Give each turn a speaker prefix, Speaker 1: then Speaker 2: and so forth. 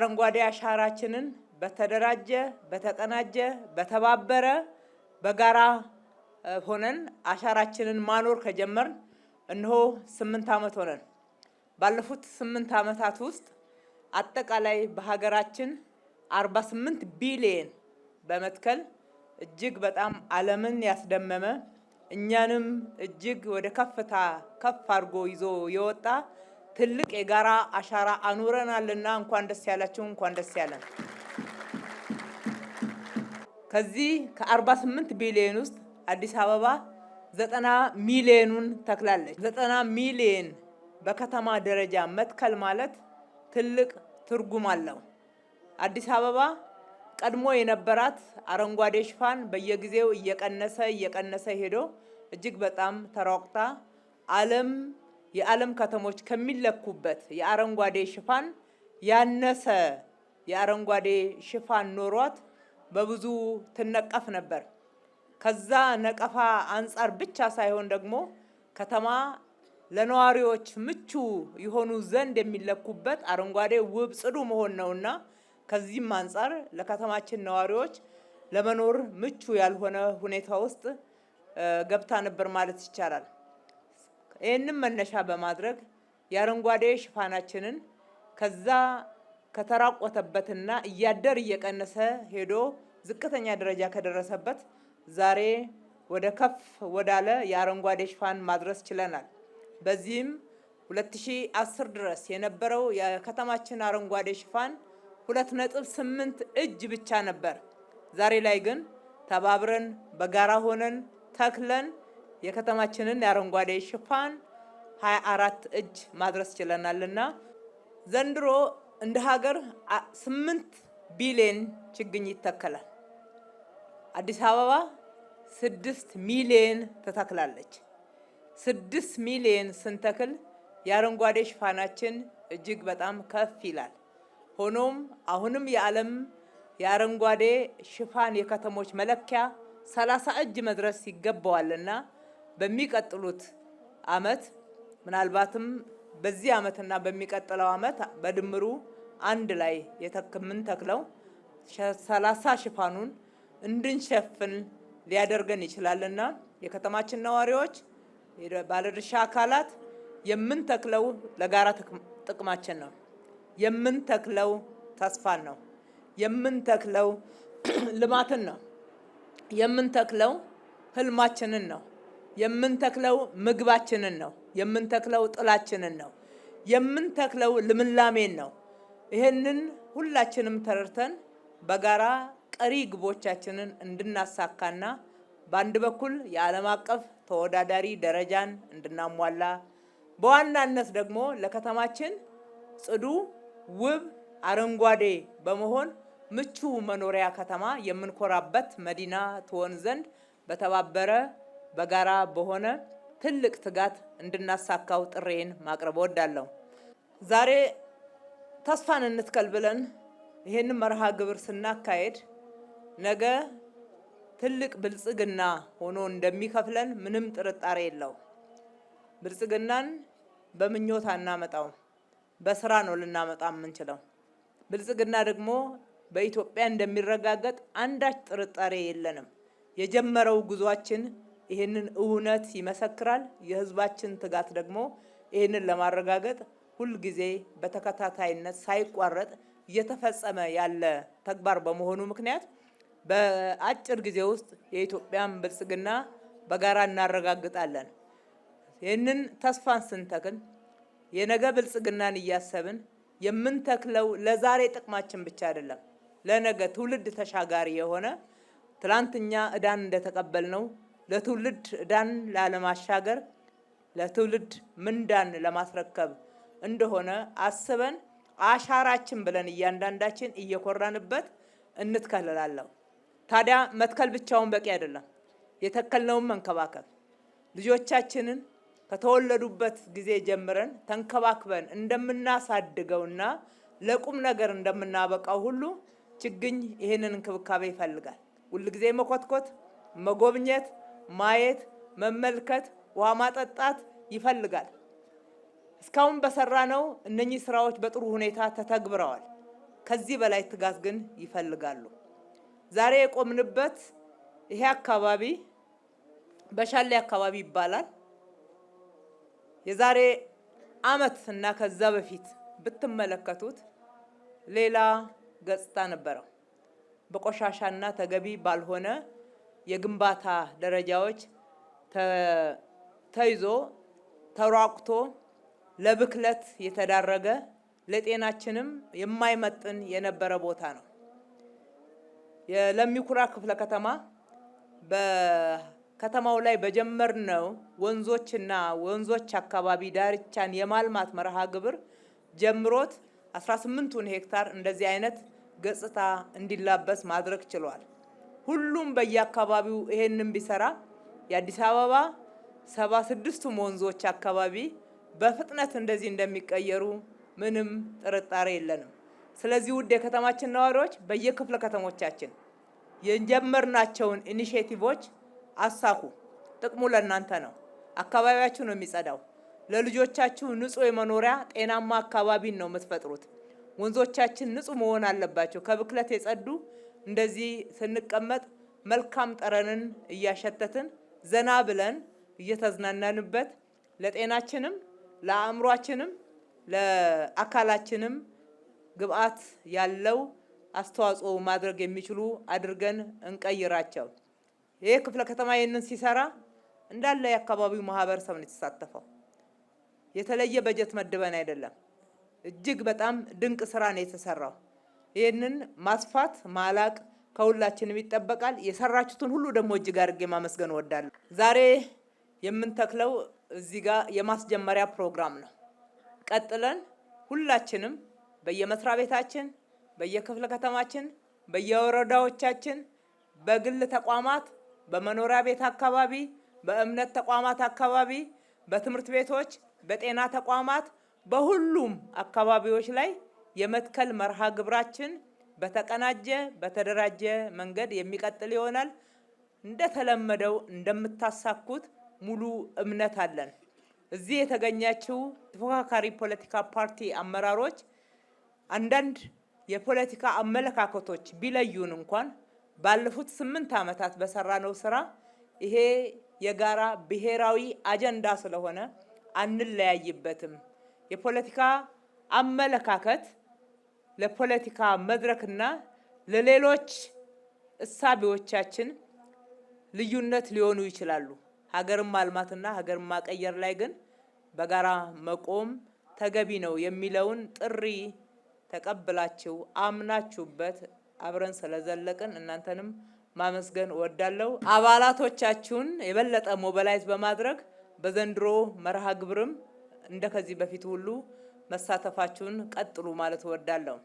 Speaker 1: የአረንጓዴ አሻራችንን በተደራጀ በተቀናጀ በተባበረ በጋራ ሆነን አሻራችንን ማኖር ከጀመርን እነሆ 8 ዓመት ሆነን። ባለፉት 8 ዓመታት ውስጥ አጠቃላይ በሀገራችን 48 ቢሊዮን በመትከል እጅግ በጣም ዓለምን ያስደመመ እኛንም እጅግ ወደ ከፍታ ከፍ አድርጎ ይዞ የወጣ ትልቅ የጋራ አሻራ አኑረናልና እንኳን ደስ ያላችሁ፣ እንኳን ደስ ያለን። ከዚህ ከ48 ቢሊዮን ውስጥ አዲስ አበባ 90 ሚሊዮኑን ተክላለች። 90 ሚሊዮን በከተማ ደረጃ መትከል ማለት ትልቅ ትርጉም አለው። አዲስ አበባ ቀድሞ የነበራት አረንጓዴ ሽፋን በየጊዜው እየቀነሰ ሄዶ እጅግ በጣም ተራቅታ የዓለም ከተሞች ከሚለኩበት የአረንጓዴ ሽፋን ያነሰ የአረንጓዴ ሽፋን ኖሯት በብዙ ትነቀፍ ነበር። ከዛ ነቀፋ አንጻር ብቻ ሳይሆን ደግሞ ከተማ ለነዋሪዎች ምቹ የሆኑ ዘንድ የሚለኩበት አረንጓዴ ውብ ጽዱ መሆን ነውና ከዚህም አንጻር ለከተማችን ነዋሪዎች ለመኖር ምቹ ያልሆነ ሁኔታ ውስጥ ገብታ ነበር ማለት ይቻላል። ይህንን መነሻ በማድረግ የአረንጓዴ ሽፋናችንን ከዛ ከተራቆተበትና እያደር እየቀነሰ ሄዶ ዝቅተኛ ደረጃ ከደረሰበት ዛሬ ወደ ከፍ ወዳለ የአረንጓዴ ሽፋን ማድረስ ችለናል። በዚህም 2010 ድረስ የነበረው የከተማችን አረንጓዴ ሽፋን 2.8 እጅ ብቻ ነበር። ዛሬ ላይ ግን ተባብረን በጋራ ሆነን ተክለን የከተማችንን የአረንጓዴ ሽፋን 24 እጅ ማድረስ ችለናልና ዘንድሮ እንደ ሀገር 8 ቢሊዮን ችግኝ ይተከላል። አዲስ አበባ 6 ሚሊዮን ትተክላለች። 6 ሚሊዮን ስንተክል የአረንጓዴ ሽፋናችን እጅግ በጣም ከፍ ይላል። ሆኖም አሁንም የዓለም የአረንጓዴ ሽፋን የከተሞች መለኪያ 30 እጅ መድረስ ይገባዋልና በሚቀጥሉት ዓመት ምናልባትም በዚህ ዓመትና በሚቀጥለው ዓመት በድምሩ አንድ ላይ የምንተክለው 30 ሽፋኑን እንድንሸፍን ሊያደርገን ይችላልና የከተማችን ነዋሪዎች፣ ባለድርሻ አካላት የምንተክለው ለጋራ ጥቅማችን ነው። የምንተክለው ተስፋን ነው። የምንተክለው ልማትን ነው። የምንተክለው ህልማችንን ነው። የምንተክለው ምግባችንን ነው። የምንተክለው ጥላችንን ነው። የምንተክለው ልምላሜን ነው። ይሄንን ሁላችንም ተረድተን በጋራ ቀሪ ግቦቻችንን እንድናሳካና በአንድ በኩል የዓለም አቀፍ ተወዳዳሪ ደረጃን እንድናሟላ በዋናነት ደግሞ ለከተማችን ጽዱ፣ ውብ፣ አረንጓዴ በመሆን ምቹ መኖሪያ ከተማ የምንኮራበት መዲና ትሆን ዘንድ በተባበረ በጋራ በሆነ ትልቅ ትጋት እንድናሳካው ጥሬን ማቅረብ እወዳለሁ። ዛሬ ተስፋን እንትከል ብለን ይሄን መርሃ ግብር ስናካሄድ ነገ ትልቅ ብልጽግና ሆኖ እንደሚከፍለን ምንም ጥርጣሬ የለው። ብልጽግናን በምኞት አናመጣው፣ በስራ ነው ልናመጣ የምንችለው። ብልጽግና ደግሞ በኢትዮጵያ እንደሚረጋገጥ አንዳች ጥርጣሬ የለንም። የጀመረው ጉዟችን ይሄንን እውነት ይመሰክራል። የህዝባችን ትጋት ደግሞ ይሄንን ለማረጋገጥ ሁል ጊዜ በተከታታይነት ሳይቋረጥ እየተፈጸመ ያለ ተግባር በመሆኑ ምክንያት በአጭር ጊዜ ውስጥ የኢትዮጵያን ብልጽግና በጋራ እናረጋግጣለን። ይህንን ተስፋን ስንተክል የነገ ብልጽግናን እያሰብን የምንተክለው ለዛሬ ጥቅማችን ብቻ አይደለም፣ ለነገ ትውልድ ተሻጋሪ የሆነ ትላንትኛ ዕዳን እንደተቀበልነው ለትውልድ ዕዳን ላለማሻገር ለትውልድ ምንዳን ለማስረከብ እንደሆነ አስበን አሻራችን ብለን እያንዳንዳችን እየኮራንበት እንትከልላለን። ታዲያ መትከል ብቻውን በቂ አይደለም። የተከልነውን መንከባከብ፣ ልጆቻችንን ከተወለዱበት ጊዜ ጀምረን ተንከባክበን እንደምናሳድገውና ለቁም ነገር እንደምናበቃው ሁሉ ችግኝ ይሄንን እንክብካቤ ይፈልጋል። ሁሉ ጊዜ መኮትኮት፣ መጎብኘት፣ ማየት፣ መመልከት፣ ውሃ ማጠጣት ይፈልጋል። እስካሁን በሰራነው እነኚህ ስራዎች በጥሩ ሁኔታ ተተግብረዋል። ከዚህ በላይ ትጋት ግን ይፈልጋሉ። ዛሬ የቆምንበት ይሄ አካባቢ በሻሌ አካባቢ ይባላል። የዛሬ አመት እና ከዛ በፊት ብትመለከቱት ሌላ ገጽታ ነበረው። በቆሻሻና ተገቢ ባልሆነ የግንባታ ደረጃዎች ተይዞ ተሯቁቶ ለብክለት የተዳረገ ለጤናችንም የማይመጥን የነበረ ቦታ ነው። የለሚ ኩራ ክፍለ ከተማ በከተማው ላይ በጀመርነው ወንዞችና ወንዞች አካባቢ ዳርቻን የማልማት መርሃ ግብር ጀምሮት 18ቱን ሄክታር እንደዚህ አይነት ገጽታ እንዲላበስ ማድረግ ችሏል። ሁሉም በየአካባቢው ይሄንን ቢሰራ የአዲስ አበባ 76ቱም ወንዞች አካባቢ በፍጥነት እንደዚህ እንደሚቀየሩ ምንም ጥርጣሬ የለንም። ስለዚህ ውድ የከተማችን ነዋሪዎች በየክፍለ ከተሞቻችን የጀመርናቸውን ኢኒሼቲቮች አሳኩ። ጥቅሙ ለእናንተ ነው። አካባቢያችሁ ነው የሚጸዳው። ለልጆቻችሁ ንጹህ የመኖሪያ ጤናማ አካባቢን ነው የምትፈጥሩት። ወንዞቻችን ንጹህ መሆን አለባቸው። ከብክለት የጸዱ እንደዚህ ስንቀመጥ መልካም ጠረንን እያሸተትን ዘና ብለን እየተዝናናንበት ለጤናችንም ለአእምሯችንም ለአካላችንም ግብአት ያለው አስተዋጽኦ ማድረግ የሚችሉ አድርገን እንቀይራቸው። ይሄ ክፍለ ከተማ ይህንን ሲሰራ እንዳለ የአካባቢው ማህበረሰብ ነው የተሳተፈው። የተለየ በጀት መድበን አይደለም። እጅግ በጣም ድንቅ ስራ ነው የተሰራው። ይህንን ማስፋት ማላቅ ከሁላችንም ይጠበቃል። የሰራችሁትን ሁሉ ደግሞ እጅግ አድርጌ ማመስገን እወዳለሁ። ዛሬ የምንተክለው እዚህ ጋር የማስጀመሪያ ፕሮግራም ነው። ቀጥለን ሁላችንም በየመስሪያ ቤታችን፣ በየክፍለ ከተማችን፣ በየወረዳዎቻችን፣ በግል ተቋማት፣ በመኖሪያ ቤት አካባቢ፣ በእምነት ተቋማት አካባቢ፣ በትምህርት ቤቶች፣ በጤና ተቋማት፣ በሁሉም አካባቢዎች ላይ የመትከል መርሃ ግብራችን በተቀናጀ በተደራጀ መንገድ የሚቀጥል ይሆናል። እንደተለመደው እንደምታሳኩት ሙሉ እምነት አለን። እዚህ የተገኛችው ተፎካካሪ ፖለቲካ ፓርቲ አመራሮች አንዳንድ የፖለቲካ አመለካከቶች ቢለዩን እንኳን ባለፉት 8 ዓመታት በሰራነው ስራ ይሄ የጋራ ብሔራዊ አጀንዳ ስለሆነ አንለያይበትም። የፖለቲካ አመለካከት ለፖለቲካ መድረክና ለሌሎች እሳቤዎቻችን ልዩነት ሊሆኑ ይችላሉ። ሀገርን ማልማትና ሀገርን ማቀየር ላይ ግን በጋራ መቆም ተገቢ ነው የሚለውን ጥሪ ተቀብላችሁ አምናችሁበት አብረን ስለዘለቅን እናንተንም ማመስገን እወዳለሁ። አባላቶቻችሁን የበለጠ ሞቢላይዝ በማድረግ በዘንድሮ መርሃ ግብርም እንደከዚህ በፊት ሁሉ መሳተፋችሁን ቀጥሉ ማለት እወዳለሁ።